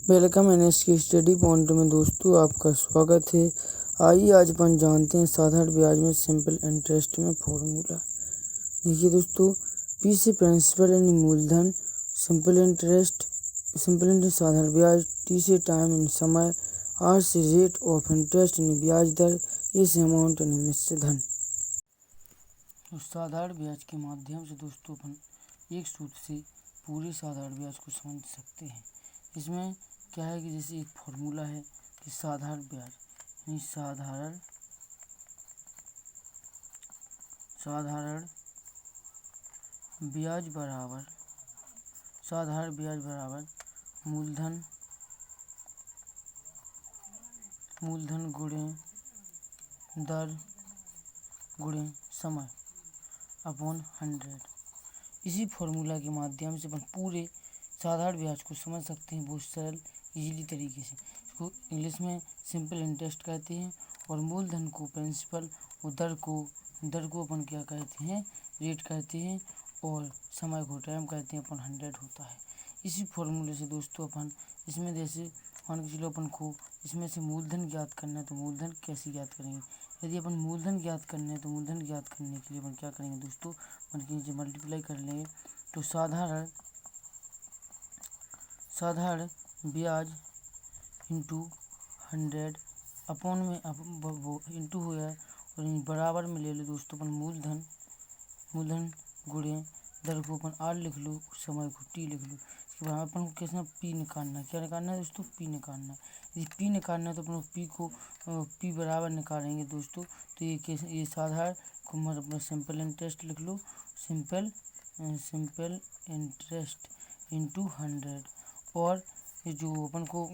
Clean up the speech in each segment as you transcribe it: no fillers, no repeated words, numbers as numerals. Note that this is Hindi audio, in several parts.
वेलकम एनएस की स्टडी पॉइंट में दोस्तों आपका स्वागत है। आइए आज अपन जानते हैं साधारण ब्याज में सिंपल इंटरेस्ट में फॉर्मूला। देखिए दोस्तों, पी से प्रिंसिपल यानी मूलधन, सिंपल इंटरेस्ट साधारण ब्याज, टी से टाइम यानी समय, आर से रेट ऑफ इंटरेस्ट यानी ब्याज दर, ए से अमाउंट यानी मिश्र धन। तो साधारण ब्याज के माध्यम से दोस्तों अपन एक सूत्र से पूरे साधारण ब्याज को समझ सकते हैं। इसमें क्या है कि जैसे एक फॉर्मूला है कि साधारण ब्याज यानी साधारण ब्याज बराबर मूलधन गुणे दर गुणे समय अपॉन 100। इसी फॉर्मूला के माध्यम से अपन पूरे साधारण ब्याज को समझ सकते हैं बहुत सरल इजीली तरीके से। इसको इंग्लिश में सिंपल इंटरेस्ट कहते हैं और मूलधन को प्रिंसिपल और दर को अपन क्या कहते हैं, रेट कहते हैं, और समय को टाइम कहते हैं। अपन 100 होता है। इसी फॉर्मूले से दोस्तों अपन इसमें जैसे मान के चलो अपन को इसमें से मूलधन ज्ञात करना है तो मूलधन कैसे ज्ञात करेंगे। यदि अपन मूलधन ज्ञात करना है तो मूलधन ज्ञात करने के लिए अपन क्या करेंगे दोस्तों, अपन के नीचे मल्टीप्लाई कर लेंगे। तो साधारण ब्याज इंटू 100 अपॉन में इंटू हो जाए और बराबर में ले लो दोस्तों अपन मूलधन गुणे दर को अपन आर लिख लो, समय को टी लिख लो। इसके बाद अपन को कैसे पी निकालना है, क्या निकालना है दोस्तों, पी निकालना है। यदि पी निकालना है तो अपन पी बराबर निकालेंगे दोस्तों। तो ये साधारण को मतलब सिंपल इंटरेस्ट लिख लो, सिंपल इंटरेस्ट इंटू 100। और ये जो अपन को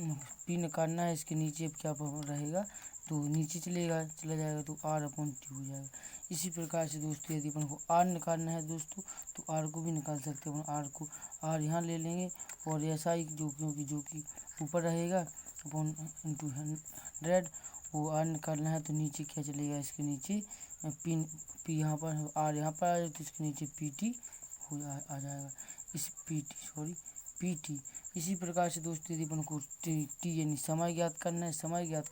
पी निकालना है इसके नीचे क्या रहेगा, तो नीचे चला जाएगा तो आर अपॉन टी हो जाएगा। इसी प्रकार से दोस्तों यदि अपन को आर निकालना है दोस्तों तो आर को भी निकाल सकते हैं। अपन आर यहाँ ले लेंगे और ऐसा ही जो कि ऊपर रहेगा अपॉन इंटू 100। वो आर निकालना है तो नीचे क्या चलेगा, इसके नीचे पी यहाँ पर आर यहाँ पर आ जाए तो इसके नीचे पी टी आ जाएगा। इस पी टी। इसी प्रकार से दोस्तों यदि अपन को टी यानी समय ज्ञात करना है तो समय ज्ञात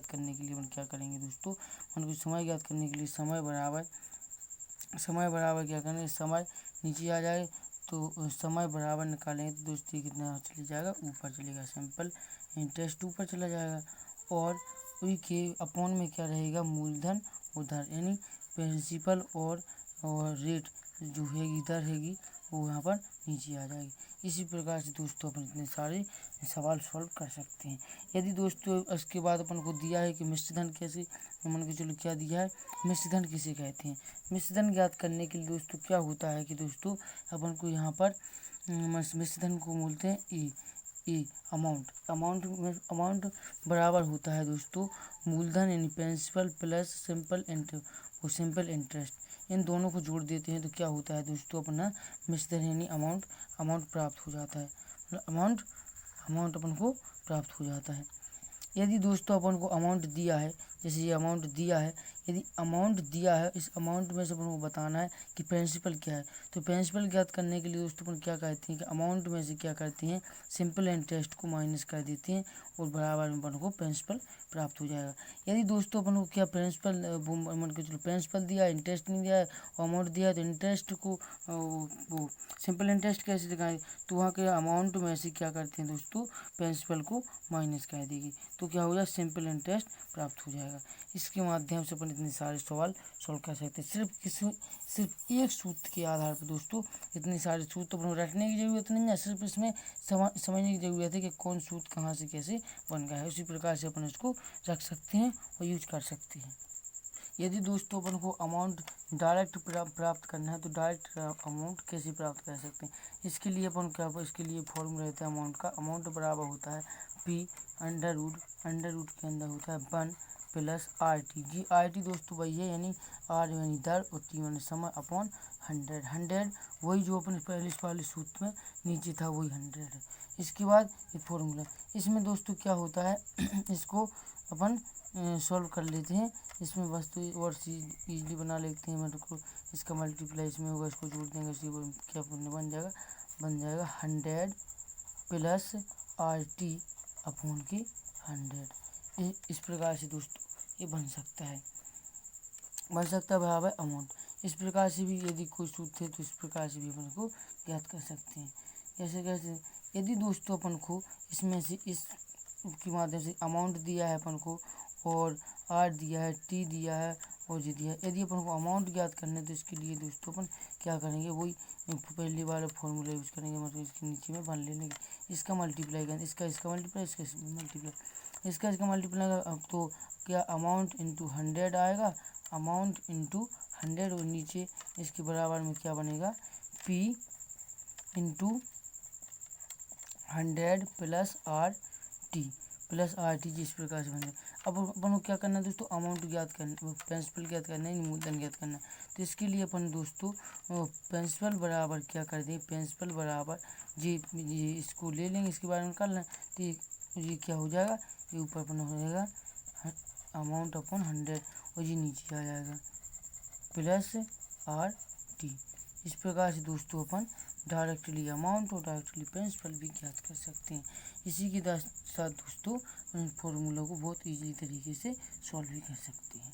करने के लिए अपन क्या करेंगे दोस्तों, अपन को समय ज्ञात करने के लिए समय बराबर क्या करेंगे, समय नीचे आ जाए तो समय बराबर निकालेंगे तो दोस्तों कितना चले जाएगा, ऊपर चलेगा, सिंपल इंटरेस्ट ऊपर चला जाएगा। और उसी के अपॉन में क्या रहेगा, मूलधन उधर यानी प्रिंसिपल और रेट जो हैगी दर हैगी वो यहाँ पर नीचे आ जाएगी। इसी प्रकार से दोस्तों अपन इतने सारे सवाल सॉल्व कर सकते हैं। यदि दोस्तों इसके बाद अपन को दिया है कि मिश्रधन कैसे, मान के चलो क्या दिया है, मिश्रधन किसे कहते हैं। मिश्रधन ज्ञात करने के लिए दोस्तों क्या होता है कि दोस्तों अपन को यहाँ पर मिश्रधन को बोलते हैं ए अमाउंट बराबर होता है दोस्तों मूलधन यानी प्रिंसिपल प्लस सिंपल इंटरेस्ट। इन दोनों को जोड़ देते हैं तो क्या होता है दोस्तों, अपना मिश्रधन यानी अमाउंट प्राप्त हो जाता है। अमाउंट अपन को प्राप्त हो जाता है। यदि दोस्तों अपन को अमाउंट दिया है, जैसे ये अमाउंट दिया है, यदि अमाउंट दिया है इस अमाउंट में से अपन को बताना है कि प्रिंसिपल क्या है। तो प्रिंसिपल ज्ञात करने के लिए दोस्तों अपन क्या कहते हैं कि अमाउंट में से क्या करते हैं, सिंपल इंटरेस्ट को माइनस कर देते हैं और बराबर में अपन को प्रिंसिपल प्राप्त हो जाएगा। यदि दोस्तों अपन को क्या प्रिंसिपल दिया है, इंटरेस्ट नहीं दिया है और अमाउंट दिया है तो इंटरेस्ट को वो सिंपल इंटरेस्ट कैसे दिखाएंगे, तो वहाँ के अमाउंट में से क्या करते हैं दोस्तों, प्रिंसिपल को माइनस कर देगी तो क्या हो जाएगा, सिंपल इंटरेस्ट प्राप्त हो जाएगा। इसके माध्यम से अपन इतने सारे सवाल सॉल्व कर सकते हैं। सिर्फ एक सूत्र के आधार पर दोस्तों इतने सारे सूत्र अपन रखने की जरूरत नहीं है, सिर्फ इसमें समझने की जरूरत है कि कौन सूत्र कहाँ से कैसे बन गया है। उसी प्रकार से अपन इसको रख सकते हैं और यूज कर सकते हैं। यदि दोस्तों अपन को अमाउंट डायरेक्ट प्राप्त करना है तो डायरेक्ट अमाउंट कैसे प्राप्त कर सकते हैं, इसके लिए इसके लिए फॉर्मूला रहता है अमाउंट का। अमाउंट बराबर होता है पी अंडर रूट के अंदर होता है 1 प्लस आर टी। जी आर टी दोस्तों वही है यानी आर यानी दर और टी यानी समय अपॉन 100 वही जो अपन पहले सूत्र में नीचे था वही 100 है। इसके बाद ये फॉर्मूला, इसमें दोस्तों क्या होता है इसको अपन सॉल्व कर लेते हैं। इसमें वस्तु और चीज़ ईजिली बना लेते हैं। मतलब को इसका मल्टीप्लाई इसमें होगा, इसको जोड़ देंगे, इसी को क्या बन जाएगा 100 प्लस आर टी अपॉन के 100। इस प्रकार से दोस्तों ये बन सकता है बराबर अमाउंट। इस प्रकार से भी यदि कोई सूत्र है तो इस प्रकार से भी अपन को ज्ञात कर सकते हैं। जैसे कैसे, यदि दोस्तों अपन को इसमें से इस के माध्यम से अमाउंट दिया है अपन को, और आर दिया है, टी दिया है और जी दिया है। यदि अपन को अमाउंट ज्ञात करना है तो इसके लिए दोस्तों अपन क्या करेंगे, वही पहली बार फॉर्मूला यूज़ करेंगे, मतलब इसके नीचे में वन ले लेंगे, इसका मल्टीप्लाई करेंगे, इसका मल्टीप्लाई, इसका मल्टीप्लाई, इसका मल्टीप्लाई। अब तो क्या अमाउंट इंटू 100 आएगा, अमाउंट इंटू 100, और नीचे इसके बराबर में क्या बनेगा, P into 100 plus R T जिस प्रकार से बने। अब अपन को क्या करना है दोस्तों, अमाउंट ज्ञात करना, प्रिंसिपल ज्ञात करना है, मूलधन ज्ञात करना है। तो इसके लिए अपन दोस्तों प्रिंसिपल बराबर क्या कर दें, प्रिंसिपल बराबर जी इसको ले लेंगे, इसके बारे में कर लें। तो ये क्या हो जाएगा, ये ऊपर अपन हो जाएगा अमाउंट अपॉन 100, और ये नीचे आ जाएगा प्लस आर टी। इस प्रकार से दोस्तों अपन डायरेक्टली अमाउंट और डायरेक्टली प्रिंसिपल भी ज्ञात कर सकते हैं। इसी के साथ दोस्तों फॉर्मूला को बहुत ईजी तरीके से सॉल्व भी कर सकते हैं।